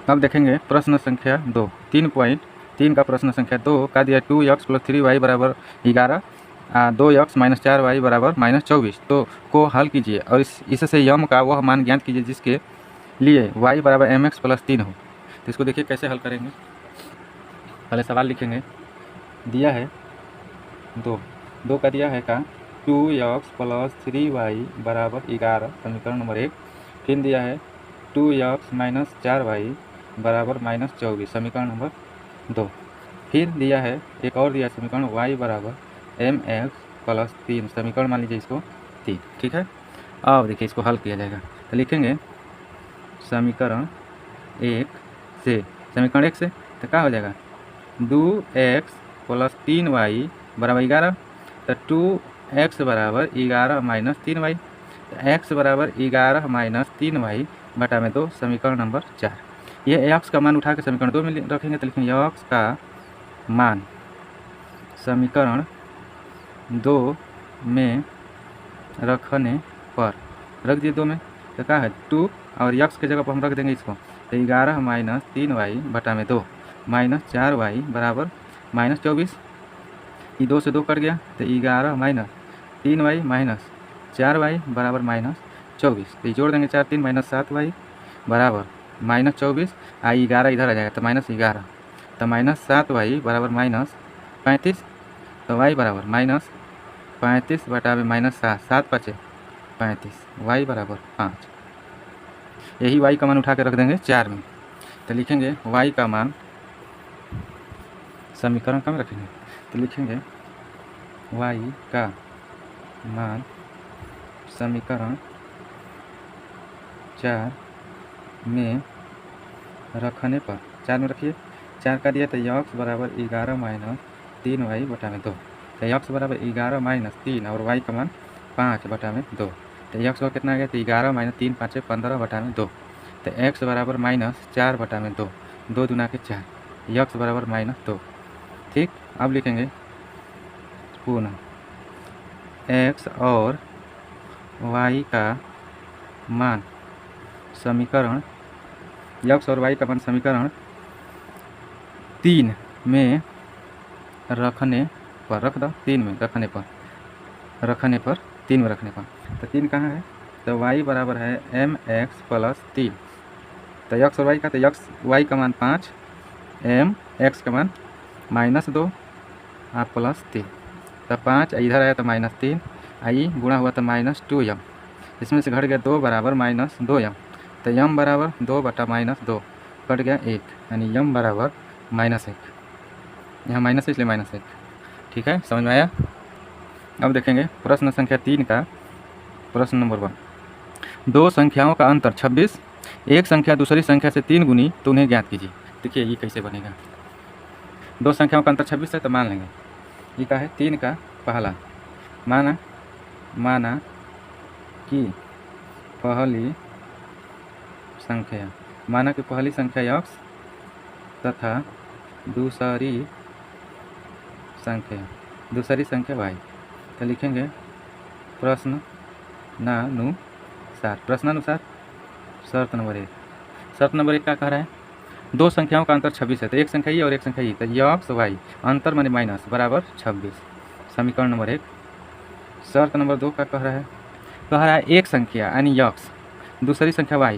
अब देखेंगे प्रश्न संख्या 2, 3.3 का प्रश्न संख्या 2 का दिया 2x + 3y बराबर 11, 2x - 4y बराबर -24 तो को हल कीजिए और इससे यम का वह मान ज्ञात कीजिए जिसके लिए y बराबर mx + 3 हो। तो इसको देखिए कैसे हल करेंगे। पहले सवाल लिखेंगे, दिया है 2 का दिया है का 2x + 3y बराबर 11 समीकरण नंबर 1। फिर दिया है 2x - 4y बराबर -24 समीकरण नंबर 2। फिर दिया है एक और दिया समीकरण y बराबर mx + 3 समीकरण मान लीजिए इसको 3। ठीक है, अब देखिए इसको हल किया जाएगा। तो लिखेंगे समीकरण 1 से, समीकरण 1 से तो क्या हो जाएगा 2x + 3y बराबर 11, तो 2x बराबर 11 - 3y, तो x बराबर 11 - 3y बटा में 2 समीकरण नंबर 4। ये x का मान उठा के समीकरण 2 में रखेंगे तो लिखेंगे x का मान समीकरण 2 में रखने पर, रख दिए 2 में तो क्या है 2 और x के जगह पर हम रख देंगे इसको, तो 11 - 3y बटा में 2 -4y बराबर -24। ये 2 से 2 कट गया तो 11 - 3y - 4y बराबर -24। तो ये जोड़ देंगे 4 3 - 7y बराबर -24। 11 इधर आ जाएगा तो -11, तो -7y बराबर -35, तो y बराबर -35 बटा में -7, 7 5 35, y बराबर 5। यही y का मान उठा के रख देंगे 4 में, तो लिखेंगे y का मान समीकरण कम रखेंगे तो लिखेंगे y का मान समीकरण 4 में रखने पर, 4 में रखिए, 4 का दिया तो x बराबर 11 - 3y बटा में 2, तो x बराबर 11 - 3 और y का मान 5 बटा में 2, तो x का कितना आ गया तो 11 - 3 5 15 बटा में 2, तो x बराबर -4 बटा में 2, 2 दूना के 4, x बराबर -2। ठीक, अब लिखेंगे पुनः x और y का मान समीकरण, x और y का मान समीकरण 3 में रखने पर, रख दो 3 में रखने पर, 3 में रखने पर, तो 3 कहाँ है तो y बराबर है mx + 3, तो x और y का, तो y का मान 5, x का मान -2 +3, तो 5 इधर आया तो -3, आई गुणा हुआ तो -2m, इसमें से घट गया 2 बराबर -2m, तो m बराबर 2 बटा -2 कट गया 1, यानी m बराबर -1, यहाँ माइनस है इसलिए -1। ठीक है, समझ में आया। अब देखेंगे प्रश्न संख्या 3 का प्रश्न नंबर 1, 2 संख्याओं का अंतर 26, एक संख्या दूसरी संख्या से 3 गुनी तो उन्हें ज्ञात कीजिए। देखिए ये कैसे बनेगा, 2 संख्याओं का अंतर 26 है तो मान लेंगे ये का है 3 का पहला, माना कि पहली संख्या, माना कि पहली संख्या x तथा दूसरी संख्या y, तो लिखेंगे प्रश्नानुसार शर्त नंबर 1। शर्त नंबर 1 क्या कह रहा है 2 संख्याओं का अंतर 26 है, तो एक संख्या ये और एक संख्या ये, तो x y अंतर माने माइनस बराबर 26 समीकरण नंबर 1। शर्त नंबर 2 क्या कह रहा है एक संख्या यानी x दूसरी संख्या y,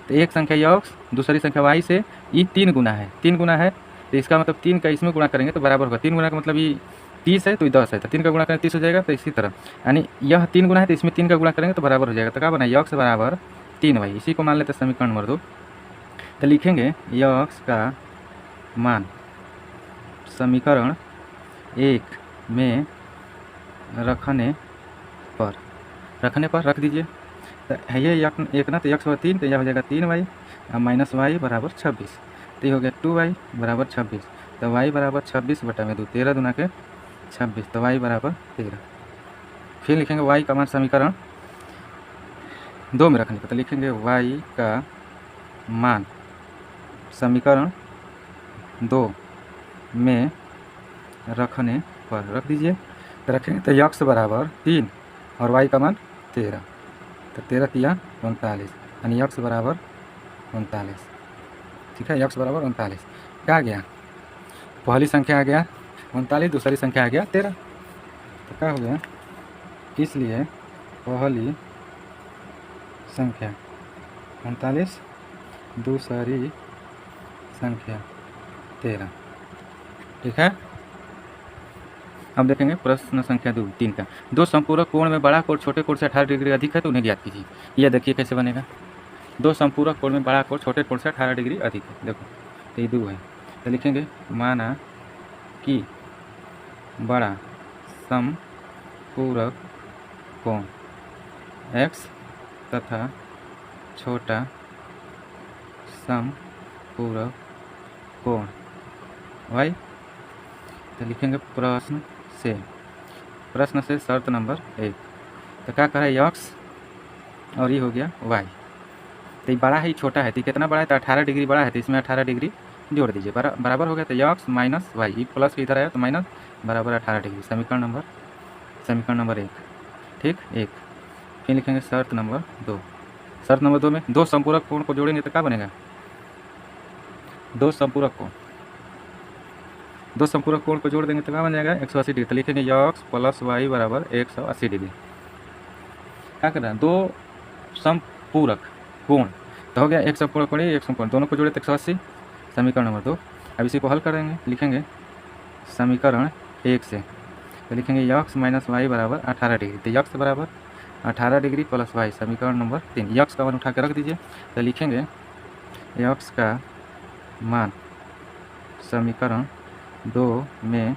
तो एक संख्या x दूसरी संख्या y से ये 3 गुना है, 3 गुना है तो इसका मतलब 3 का इसमें गुणा करेंगे तो बराबर होगा, 3 गुना का मतलब ये 30 है तो ये 10 है, तो 3 का गुणा करेंगे 30 हो जाएगा, तो इसी तरह यानी यह 3 गुना है तो इसमें 3 का गुणा करेंगे तो बराबर हो जाएगा, तो क्या बना x बराबर 3y, इसी को मान लेते हैं समीकरण नंबर 2। तो लिखेंगे x का मान समीकरण 1 में रखने पर रख दीजिए, तो है ये एक ना तो x बराबर 3, तो यह हो जाएगा 3y माइनस y बराबर 26, तो ये हो गया 2y बराबर 26, तो y बराबर 26 बटा में 2, 13 दूना के 26, तो y बराबर 13। फिर लिखेंगे y का मान समीकरण 2 में रखने पर, तो लिखेंगे y का मान समीकरण 2 में रखने पर, रख दीजिए, तो रखेंगे तो x बराबर 3 और y का मान 13, तो 13 × 3 = 39, यानी x बराबर 39। ठीक है, यक्स बराबर 39। क्या आ गया, पहली संख्या आ गया 39, दूसरी संख्या आ गया 13। तो क्या हो गया, इसलिए पहली संख्या 39, दूसरी संख्या 13। ठीक है, अब देखेंगे प्रश्न संख्या 3 का। दो संपूरक कोण में बड़ा कोण छोटे कोण से 18 डिग्री अधिक है तो उन्हें ज्ञात कीजिए। यह देखिए कैसे बनेगा, दो संपूरक कोण में बड़ा कोण छोटे कोण से 18 डिग्री अधिक है। देखो तो ये 2 है, तो लिखेंगे माना कि बड़ा समपूरक कोण x तथा छोटा समपूरक कोण y। तो लिखेंगे प्रश्न से शर्त नंबर 1। तो क्या कहा है, यक्स और ये हो गया y। तो ये बड़ा है, छोटा है, तो कितना बड़ा है, तो 18 डिग्री बड़ा है, तो इसमें 18 डिग्री जोड़ दीजिए, बराबर हो गया। तो यक्स माइनस वाई, ये प्लस इधर आया तो माइनस, बराबर 18 डिग्री। समीकरण नंबर 1। ठीक, 1। फिर लिखेंगे शर्त नंबर 2। शर्त नंबर 2 में दो संपूरक कोण को जोड़ेंगे तो क्या बनेगा, दो संपूरक कोण को जोड़ देंगे तो क्या बन जाएगा, 180 डिग्री। तो लिखेंगे यक्स प्लस वाई बराबर 180 डिग्री। क्या करना है, दो संपूरक कोण, तो हो गया एक संपूरक कोण एक संपूर्ण, दोनों को जोड़े तो 180। समीकरण नंबर 2। अब इसी को हल करेंगे, लिखेंगे समीकरण 1 से, तो लिखेंगे यक्स माइनस वाई बराबर 18 डिग्री। तो यक्स बराबर 18 डिग्री प्लस वाई, समीकरण नंबर 3। यक्स का मान उठा के रख दीजिए, तो लिखेंगे यक्स का मान समीकरण 2 में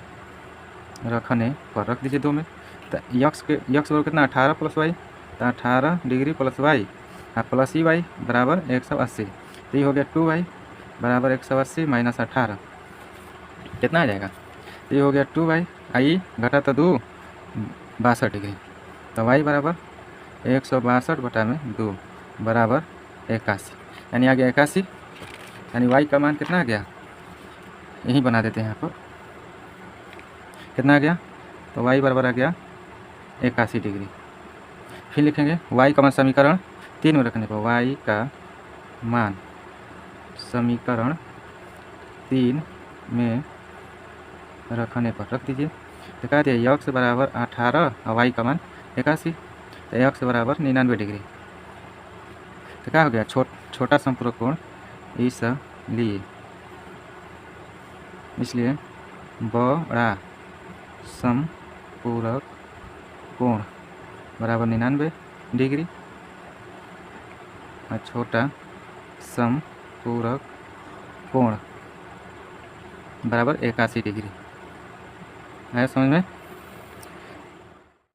रखने पर रख दीजिए 2 में। तो यक्स बराबर कितना, 18 प्लस वाई, तो 18 degree plus Y plus E Y बराबर 180। तो ये हो गया 2y बराबर 180 माइनस 18, कितना आ जाएगा, तो ये हो गया 2y, आई घटा तो 2, 62 डिग्री। तो y बराबर 162 बटा में 2 बराबर 81, यानी आ गया 81। यानी y का मान कितना आ गया, यही बना देते हैं यहाँ पर, कितना आ गया, तो y बराबर आ गया 81 डिग्री। फिर लिखेंगे y का मान समीकरण 3 में रखने पर, y का मान समीकरण 3 में रखने पर रख दीजिए। तो कह दिया यक्स बराबर 18 और y का मान 81, तो यक्स बराबर 99 डिग्री। तो क्या हो गया, छोटा संपूरक कोण इसलिए बड़ा संपूरक कोण बराबर 99 डिग्री और छोटा समपूरक कोण बराबर 81 डिग्री। आया समझ में।